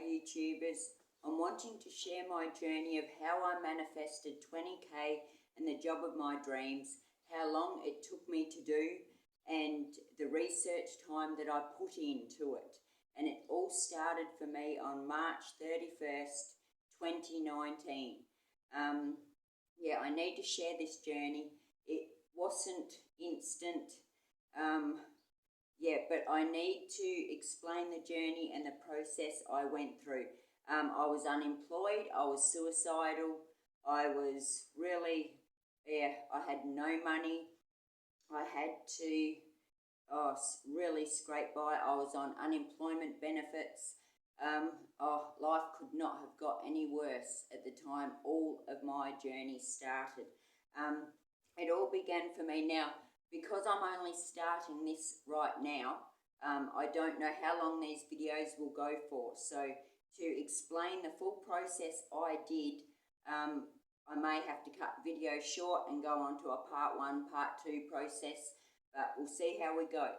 YouTubers. I'm wanting to share my journey of how I manifested 20K and the job of my dreams, how long it took me to do, and the research time that I put into it. And it all started for me on March 31st, 2019. I need to share this journey. It wasn't instant. But I need to explain the journey and the process I went through. I was unemployed, I was suicidal, I was really, I had no money. I had to really scrape by. I was on unemployment benefits. Life could not have got any worse at the time all of my journey started. It all began for me now. Because I'm only starting this right now, I don't know how long these videos will go for. So to explain the full process I did, I may have to cut the video short and go on to a part 1, part 2 process, but we'll see how we go.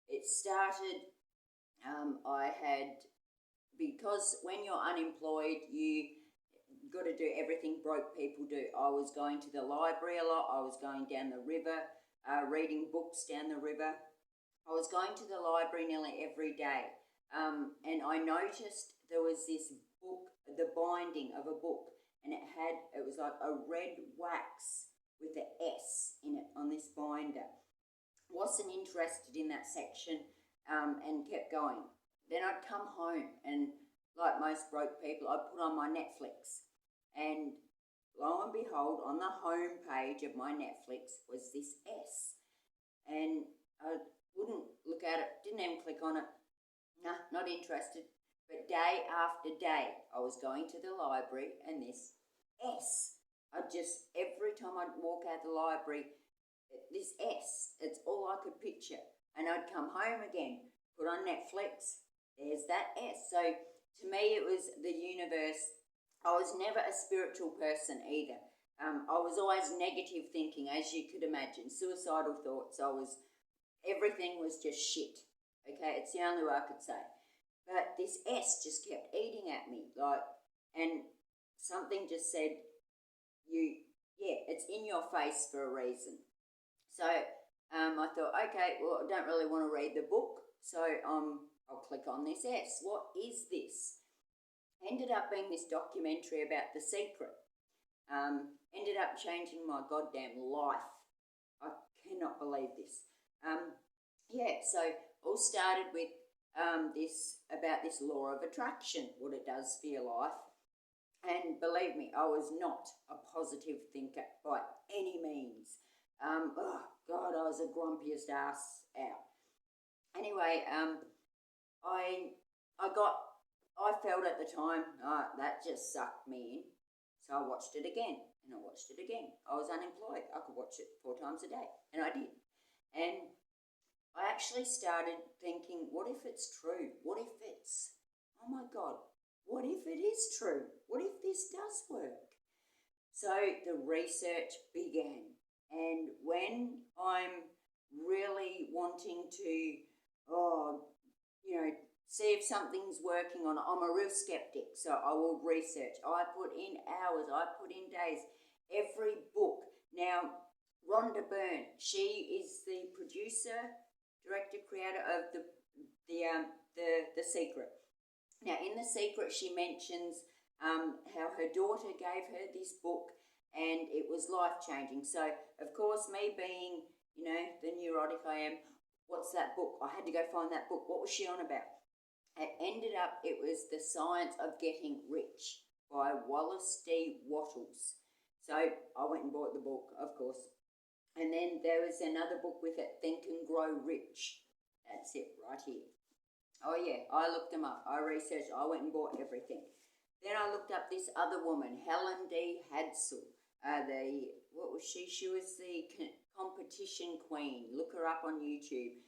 It started, because when you're unemployed, you got to do everything broke people do. I was going to the library a lot, I was going down the river, reading books down the river. I was going to the library nearly every day, and I noticed there was this book, the binding of a book, and it was like a red wax with an S in it on this binder. Wasn't interested in that section, and kept going. Then I'd come home and, like most broke people, I'd put on my Netflix, and lo and behold, on the home page of my Netflix was this S. And I wouldn't look at it, didn't even click on it. Nah, not interested. But day after day, I was going to the library and this S. Every time I'd walk out the library, this S, it's all I could picture. And I'd come home again, put on Netflix, there's that S. So to me, it was the universe. I was never a spiritual person either. I was always negative thinking, as you could imagine, suicidal thoughts. Everything was just shit. Okay, it's the only way I could say. But this S just kept eating at me, and something just said, it's in your face for a reason. So I thought, okay, well, I don't really want to read the book, so I'll click on this S. What is this? Ended up being this documentary about The Secret. Ended up changing my goddamn life. I cannot believe this. So all started with this law of attraction, what it does for your life. And believe me, I was not a positive thinker by any means. I was the grumpiest ass out. Anyway, I felt at the time, that just sucked me in. So I watched it again, and I watched it again. I was unemployed. I could watch it 4 times a day, and I did. And I actually started thinking, what if it's true? What if it's, oh my God, what if it is true? What if this does work? So the research began. And when I'm really wanting to, see if something's working on it, I'm a real skeptic, so I will research. I put in hours, I put in days, every book. Now, Rhonda Byrne, she is the producer, director, creator of the Secret. Now, in The Secret, she mentions how her daughter gave her this book, and it was life-changing. So, of course, me being, the neurotic I am, what's that book? I had to go find that book. What was she on about? It was The Science of Getting Rich by Wallace D. Wattles. So I went and bought the book, of course. And then there was another book with it, Think and Grow Rich. That's it right here. Oh yeah, I looked them up. I researched. I went and bought everything. Then I looked up this other woman, Helen D. Hadsell. What was she? She was the competition queen. Look her up on YouTube.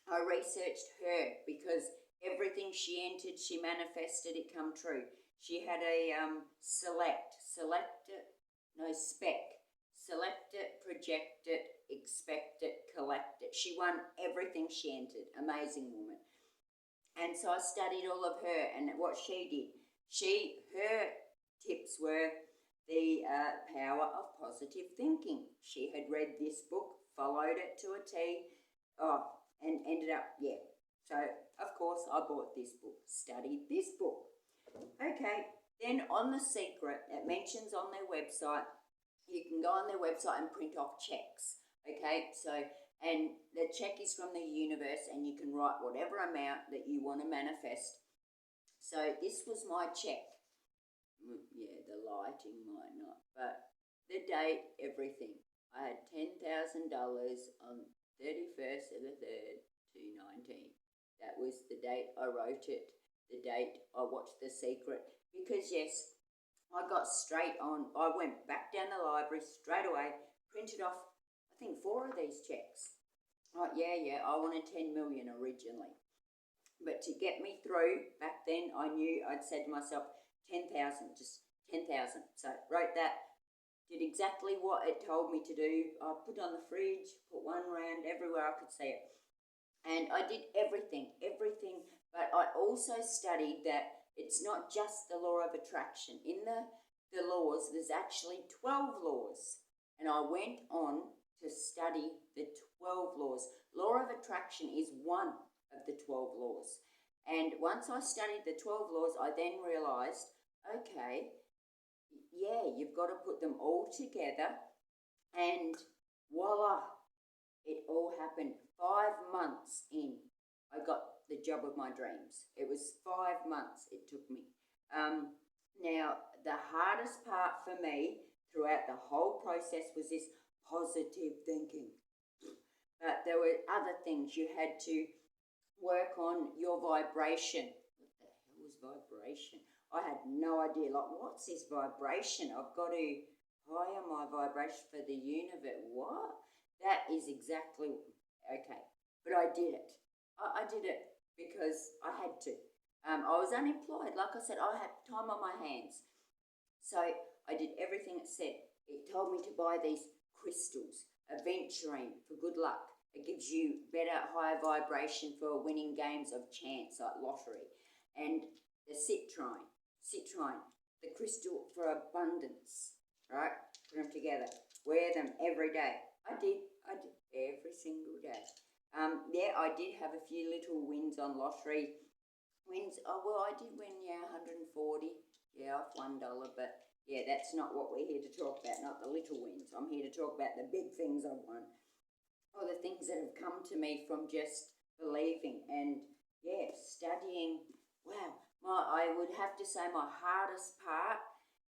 I researched her because everything she entered, she manifested, it come true. She had a select it, project it, expect it, collect it. She won everything she entered. Amazing woman. And so I studied all of her and what she did. Her tips were the power of positive thinking. She had read this book, followed it to a T, and ended up, yeah. So, of course, I bought this book, studied this book. Okay, then on The Secret, it mentions on their website, you can go on their website and print off checks. Okay, so, and the check is from the universe and you can write whatever amount that you want to manifest. So this was my check. Yeah, the lighting might not, but the date, everything. I had $10,000 on 31st of the 3rd, 2019. That was the date I wrote it, the date I watched The Secret. Because yes, I got straight on. I went back down the library straight away, printed off, I think 4 of these checks. Oh, yeah, I wanted 10 million originally. But to get me through, back then I knew I'd said to myself, 10,000, just 10,000. So wrote that, did exactly what it told me to do. I put on the fridge, put one around everywhere I could see it. And I did everything, but I also studied that it's not just the law of attraction. In the laws, there's actually 12 laws. And I went on to study the 12 laws. Law of attraction is one of the 12 laws. And once I studied the 12 laws, I then realized, okay, yeah, you've got to put them all together, and voila, it all happened. 5 months in, I got the job of my dreams. It was 5 months it took me. Now, the hardest part for me throughout the whole process was this positive thinking. But there were other things. You had to work on your vibration. What the hell was vibration? I had no idea. Like, what's this vibration? I've got to higher my vibration for the universe. What? That is exactly, okay. But I did it. I did it because I had to. I was unemployed. Like I said, I had time on my hands. So I did everything it said. It told me to buy these crystals, aventurine for good luck. It gives you better, higher vibration for winning games of chance like lottery. And the citrine, the crystal for abundance, right? Put them together. Wear them every day. I did every single day. Yeah, I did have a few little wins on lottery. Wins, oh, well, I did win, yeah, 140. Yeah, off $1, but yeah, that's not what we're here to talk about, not the little wins. I'm here to talk about the big things I've won. Or the things that have come to me from just believing and, yeah, studying. Wow, I would have to say my hardest part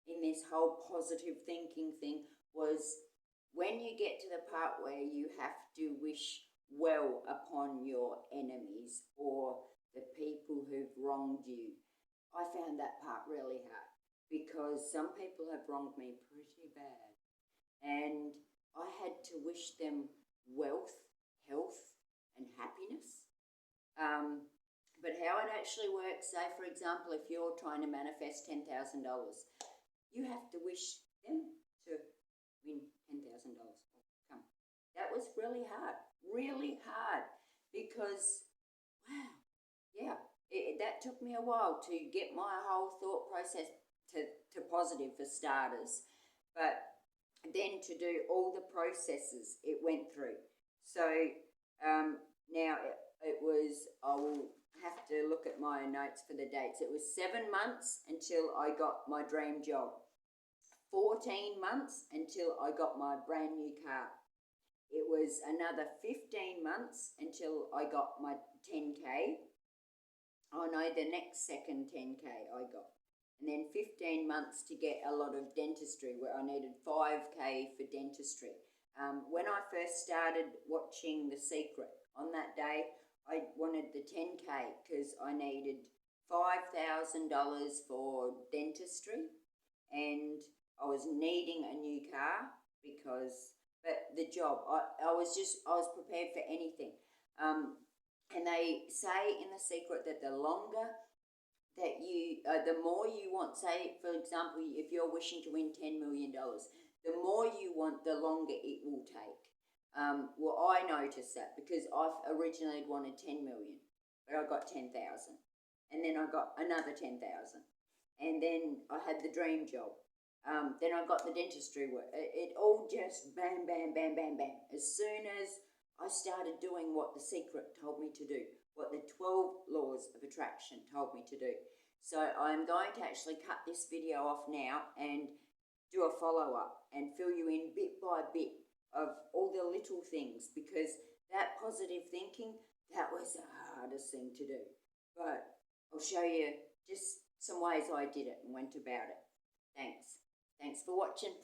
in this whole positive thinking thing was when you get to the part where you have to wish well upon your enemies or the people who've wronged you. I found that part really hard because some people have wronged me pretty bad. And I had to wish them wealth, health, and happiness. But how it actually works, say for example, if you're trying to manifest $10,000, you have to wish them to win $10,000. Come. That was really hard, because, wow, yeah, that took me a while to get my whole thought process to positive for starters. But then to do all the processes it went through. So now it was, I will have to look at my notes for the dates. It was 7 months until I got my dream job. 14 months until I got my brand new car. It was another 15 months until I got my 10K. Oh no, the next second 10K I got. And then 15 months to get a lot of dentistry, where I needed 5K for dentistry. When I first started watching The Secret, on that day, I wanted the 10K because I needed $5,000 for dentistry, and I was needing a new car but the job, I was prepared for anything. And they say in The Secret that the longer that the more you want, say, for example, if you're wishing to win $10 million, the more you want, the longer it will take. Well, I noticed that because I originally wanted 10 million. but I got 10,000. And then I got another 10,000. And then I had the dream job. Then I got the dentistry work. It all just bam, bam, bam, bam, bam. As soon as I started doing what The Secret told me to do, what the 12 laws of attraction told me to do. So I'm going to actually cut this video off now and do a follow-up and fill you in bit by bit of all the little things, because that positive thinking, that was the hardest thing to do. But I'll show you just some ways I did it and went about it. Thanks. Thanks for watching.